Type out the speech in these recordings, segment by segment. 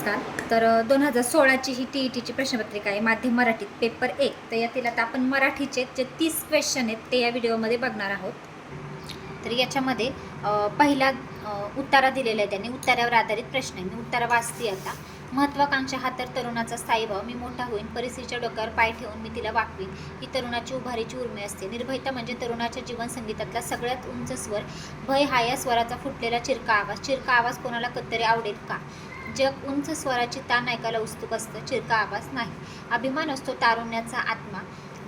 नमस्कार. तर 2016ची ही TETची प्रश्नपत्रिका आहे माध्यम मराठीत पेपर 1. तर यातील आता आपण मराठीचे जे 30 क्वेश्चन आहेत ते या व्हिडिओमध्ये बघणार आहोत. तर याच्यामध्ये पहिला उत्तरा दिलेला आहे त्यांनी, उत्तरावर आधारित प्रश्न आहे. मी उत्तर वाचते आता. महत्त्वाकांक्षा हा तर तरुणाचा स्थायी भाव. मी मोठा होईन, परिस्थितीच्या डोक्यावर पाय ठेवून मी तिला वाकवीन, ही तरुणाची उभारीची उर्मी असते. निर्भयता म्हणजे तरुणाच्या जीवन संगीतातला सगळ्यात उंच स्वर. भय हा या स्वराचा फुटलेला चिरका आवाज. चिरका आवाज कोणाला कधीतरी आवडेल का? जग उंच स्वराची तान ऐकायला उत्सुक असतं, चिरका आवाज नाही. अभिमान असतो तारुण्याचा आत्मा.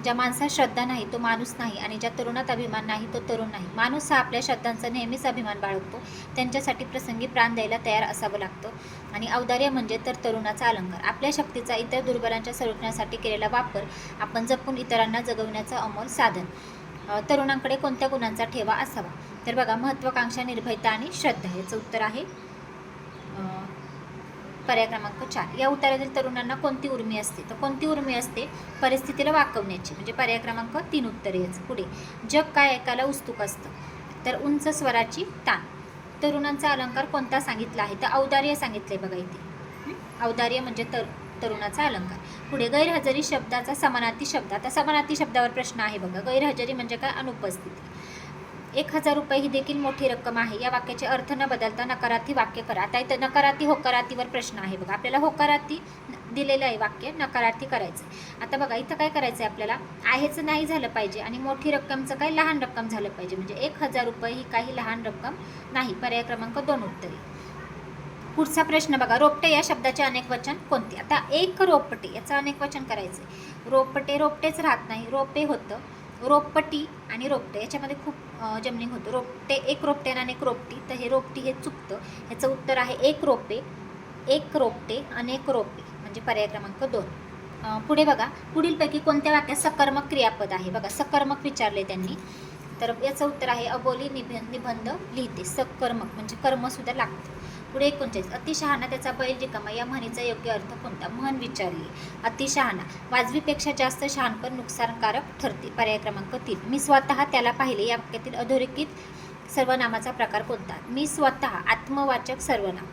ज्या माणसात श्रद्धा नाही तो माणूस नाही, आणि ज्या तरुणात अभिमान नाही तो तरुण नाही. माणूस हा आपल्या श्रद्धांचा नेहमीच अभिमान बाळगतो, त्यांच्यासाठी प्रसंगी प्राण द्यायला तयार असावं लागतं. आणि औदार्य म्हणजे तर तरुणाचा अलंकार. आपल्या शक्तीचा इतर दुर्बलांच्या संरक्षणासाठी केलेला वापर, आपण जपून इतरांना जगवण्याचं अमोल साधन. तरुणांकडे कोणत्या गुणांचा ठेवा असावा? तर बघा, महत्त्वाकांक्षा, निर्भयता आणि श्रद्धा. याचं उत्तर आहे पर्याय क्रमांक 4. या उत्तरातील तरुणांना कोणती उर्मी असते? तर कोणती उर्मी असते? परिस्थितीला वाकवण्याची, म्हणजे पर्याय क्रमांक 3 उत्तर याचं. पुढे, जग काय ऐकायला उत्सुक असतं? तर उंच स्वराची तान. तरुणांचा अलंकार कोणता सांगितला आहे? तर औदार्य सांगितलंय बघा इथे. औदार्य म्हणजे तरुणाचा अलंकार. पुढे, गैरहजेरी शब्दाचा समानार्थी शब्द. आता समानार्थी शब्दावर प्रश्न आहे बघा. गैरहजेरी म्हणजे काय? अनुपस्थिती. 1000 रुपये ही देखील मोठी रक्कम आहे. या वाक्याचे अर्थ न बदलता नकारार्थी वाक्य करा. आता इथं नकारार्थी होकारार्थीवर प्रश्न आहे बघा. आपल्याला होकारार्थी दिलेलं आहे वाक्य, नकारार्थी करायचं. आता बघा, इथं काय करायचं आहे आपल्याला? आहेचं नाही झालं पाहिजे, आणि मोठी रक्कमचं काय? लहान रक्कम झालं पाहिजे. म्हणजे 1000 रुपये ही काही लहान रक्कम नाही. पर्याय क्रमांक 2 उत्तरे. पुढचा प्रश्न बघा, रोपटे या शब्दाचे अनेक वचन कोणते? आता एक रोपटे याचं अनेक वचन करायचं. रोपटे, रोपटेच राहत नाही, रोपे होतं. रोपटी आणि रोपटे याच्यामध्ये खूप जमलिंग होतं. रोपटे, एक रोपटे आणि एक रोपटी. तर हे रोपटी हे चुकतं. ह्याचं उत्तर आहे एक रोपे, एक रोपटे, अनेक रोपे, म्हणजे पर्याय क्रमांक 2. पुढे बघा, पुढीलपैकी कोणत्या वाक्यात सकर्मक क्रियापद आहे? बघा, सकर्मक विचारले त्यांनी. तर याचं उत्तर आहे अबोली निबंध लिहिते. सकर्मक म्हणजे कर्मसुद्धा लागतं. पुढे 39. अतिशहाणा त्याचा बैल रिकामा. या म्हणीचा योग्य अर्थ कोणता? म्हण विचारली. अतिशहाणा, वाजवीपेक्षा जास्त शहाणपण नुकसानकारक ठरते. पर्याय क्रमांक 3. मी स्वतः त्याला पाहिले. या वाक्यातील अधोरेखित सर्वनामाचा प्रकार कोणता? मी स्वतः, आत्मवाचक सर्वनाम.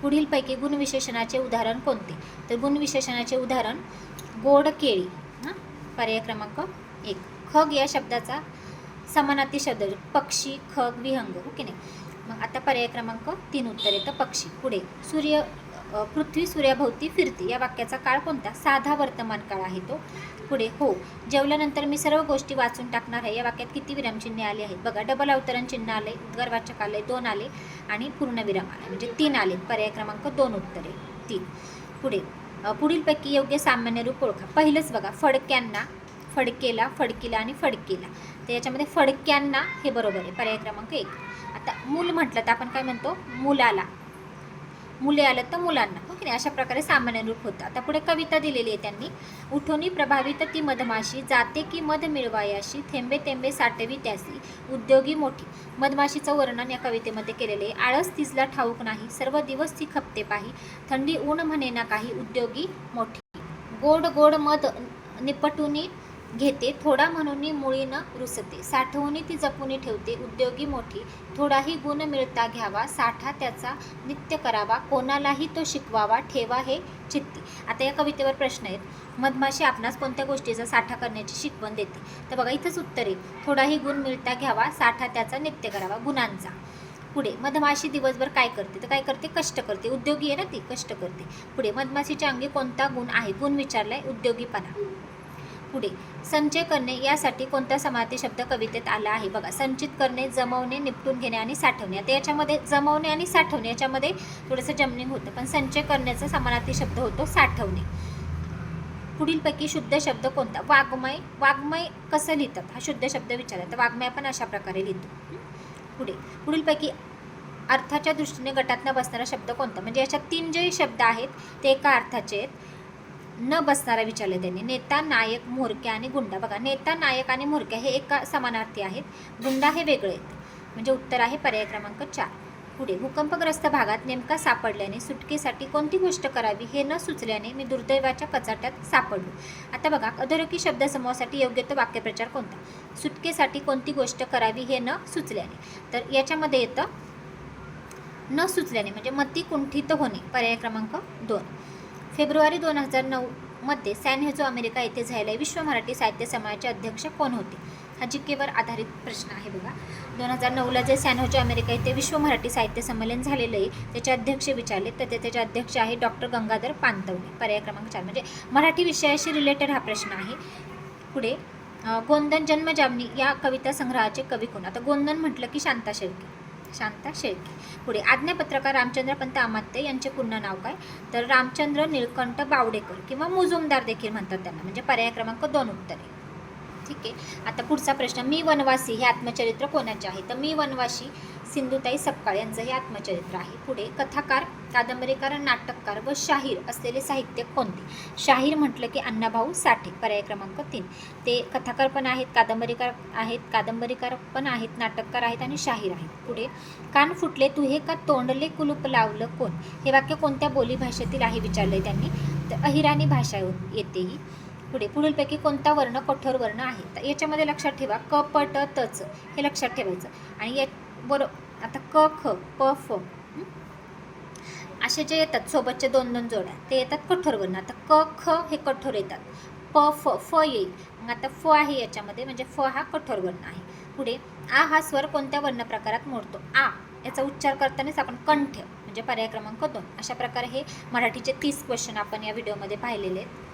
पुढीलपैकी गुणविशेषणाचे उदाहरण कोणते? तर गुणविशेषणाचे उदाहरण गोड केळी. पर्याय क्रमांक 1. खग या शब्दाचा समानार्थी शब्द पक्षी, खग, विहंग. ओके नाही. मग आता पर्याय क्रमांक 3 उत्तर येतं पक्षी. पुढे, पृथ्वी सूर्याभोवती फिरते. या वाक्याचा काळ कोणता? साधा वर्तमान काळ आहे तो. पुढे, हो, जेवल्यानंतर मी सर्व गोष्टी वाचून टाकणार आहे. या वाक्यात किती विरामचिन्हे आली आहेत? बघा, डबल अवतरण चिन्ह आले, उद्गारवाचक आले, 2 आले, आणि पूर्णविराम आले, म्हणजे 3 आले. पर्याय क्रमांक 2 उत्तरे 3. पुढे, पुढीलपैकी योग्य सामान्य रूप ओळखा. पहिलंच बघा, फडक्यांना, फडकेला, फडकीला आणि फडकेला. तर याच्यामध्ये फडक्यांना हे बरोबर आहे. पर्याय क्रमांक 1. आता मूल म्हटलं तर आपण काय म्हणतो? मुलाला. मुले आलं तर मुलांना. ओके नाही. अशा प्रकारे सामान्य रूप होतं. आता पुढे कविता दिलेली आहे त्यांनी. उठोनी प्रभावित ती मधमाशी, जाते की मध मिळवायाशी, थेंबे थेंबे साठवी त्यासी, उद्योगी मोठी. मधमाशीचं वर्णन या कवितेमध्ये केलेले आहे. आळस तिसला ठाऊक नाही, सर्व दिवस ती खपते पाही, थंडी ऊन म्हणे ना काही, उद्योगी मोठी. गोड गोड मध निपटुनी घेते, थोडा म्हणून मुळीनं रुसते, साठवून ती जपून ठेवते, उद्योगी मोठी. थोडाही गुण मिळता घ्यावा, साठा त्याचा नित्य करावा, कोणालाही तो शिकवावा, ठेवा हे चित्ती. आता या कवितेवर प्रश्न आहेत. मधमाशी आपणास कोणत्या गोष्टीचा साठा करण्याची शिकवण देते? तर बघा, इथंच उत्तर आहे. थोडाही गुण मिळता घ्यावा, साठा त्याचा नित्य करावा, गुणांचा. पुढे, मधमाशी दिवसभर काय करते? तर काय करते? कष्ट करते. उद्योगी आहे ना ती, कष्ट करते. पुढे, मधमाशीच्या अंगी कोणता गुण आहे? गुण विचारलाय, उद्योगीपणा. पुढे, संचय करणे यासाठी कोणता समानार्थी शब्द कवितेत आला आहे? बघा, संचित करणे, जमवणे, निपटून घेणे आणि साठवणे. आता याच्यामध्ये जमवणे आणि साठवणे याच्यामध्ये थोडंसं जमनिंग होतं, पण संचय करण्याचा समानार्थी शब्द होतो साठवणे. पुढीलपैकी शुद्ध शब्द कोणता? वाङ्मय. वाङ्मय कसं लिहितात हा शुद्ध शब्द विचारला, तर वाङ्मय आपण अशा प्रकारे लिहितो. पुढे, पुढीलपैकी अर्थाच्या दृष्टीने गटातनं बसणारा शब्द कोणता? म्हणजे याच्यात 3 जे शब्द आहेत ते एका अर्थाचे आहेत. न बसणारा विचारले त्यांनी. नेता, नायक, म्होरक्या आणि गुंडा. बघा, नेता, नायक आणि म्होरक्या हे एका समानार्थी आहेत, गुंडा हे वेगळे आहेत, म्हणजे उत्तर आहे पर्याय क्रमांक 4. पुढे, भूकंपग्रस्त भागात नेमका सापडल्याने सुटकेसाठी कोणती गोष्ट करावी हे न सुचल्याने मी दुर्दैवाच्या कचाट्यात सापडलो. आता बघा, अधोरेखित शब्दसमूहासाठी योग्य तो वाक्यप्रचार कोणता? सुटकेसाठी कोणती गोष्ट करावी हे न सुचल्याने. तर याच्यामध्ये येतं न सुचल्याने म्हणजे मती कुंठित होणे, पर्याय क्रमांक 2. फेब्रुवारी 2009 मध्ये सॅन होजे अमेरिका येथे झालेल्या विश्व मराठी साहित्य समाजाचे अध्यक्ष कोण होते? हा जीकेवर आधारित प्रश्न आहे बघा. 2009ला जे सॅन होजे अमेरिका येथे विश्व मराठी साहित्य संमेलन झालेलं आहे, त्याचे अध्यक्ष विचारले तर त्याचे अध्यक्ष आहे डॉक्टर गंगाधर पानतवणे, पर्याय क्रमांक 4. म्हणजे मराठी विषयाशी रिलेटेड हा प्रश्न आहे. पुढे गोंदन जन्मजामनी या कविता संग्रहाचे कवी कोण? आता गोंदन म्हटलं की शांता शेळके. पुढे आज्ञापत्रकार रामचंद्रपंत अमात्य यांचे पूर्ण नाव काय? तर रामचंद्र निळकंठ बावडेकर किंवा मुजुमदार देखील म्हणतात त्यांना, म्हणजे पर्याय क्रमांक 2 उत्तरे. ठीक आहे. आता पुढचा प्रश्न, मी वनवासी हे आत्मचरित्र कोणाचे आहे? तर मी वनवासी सिंधुताई सपकाळ यांचं हे आत्मचरित्र आहे. पुढे कथाकार, कादंबरीकार, नाटककार व शाहीर असलेले साहित्यिक कोणते? शाहीर म्हटलं की अण्णाभाऊ साठे, पर्याय क्रमांक 3. ते कथाकार पण आहेत, कादंबरीकार पण आहेत, नाटककार आहेत आणि शाहीर आहेत. पुढे कान फुटले तुहे का तोंडले कुलूप लावलं कोण? हे वाक्य कोणत्या बोलीभाषेतील आहे विचारले त्यांनी? तर अहिराणी भाषा येते ही. पुढे पुढीलपैकी कोणता वर्ण कठोर वर्ण आहे? तर याच्यामध्ये लक्षात ठेवा क प ट तच हे लक्षात ठेवायचं. आणि या आता क ख प फ असे जे येतात सोबतचे 2-2 जोड्या ते येतात कठोर वर्ण. आता क ख हे कठोर येतात, प फ येईल. मग आता फ आहे याच्यामध्ये, म्हणजे फ हा कठोर वर्ण आहे. पुढे आ हा स्वर कोणत्या वर्ण प्रकारात मोडतो? आ याचा उच्चार करतानाच आपण कंठ, म्हणजे पर्याय क्रमांक 2. अशा प्रकारे हे मराठीचे 30 क्वेश्चन आपण या व्हिडिओमध्ये पाहिलेले आहेत.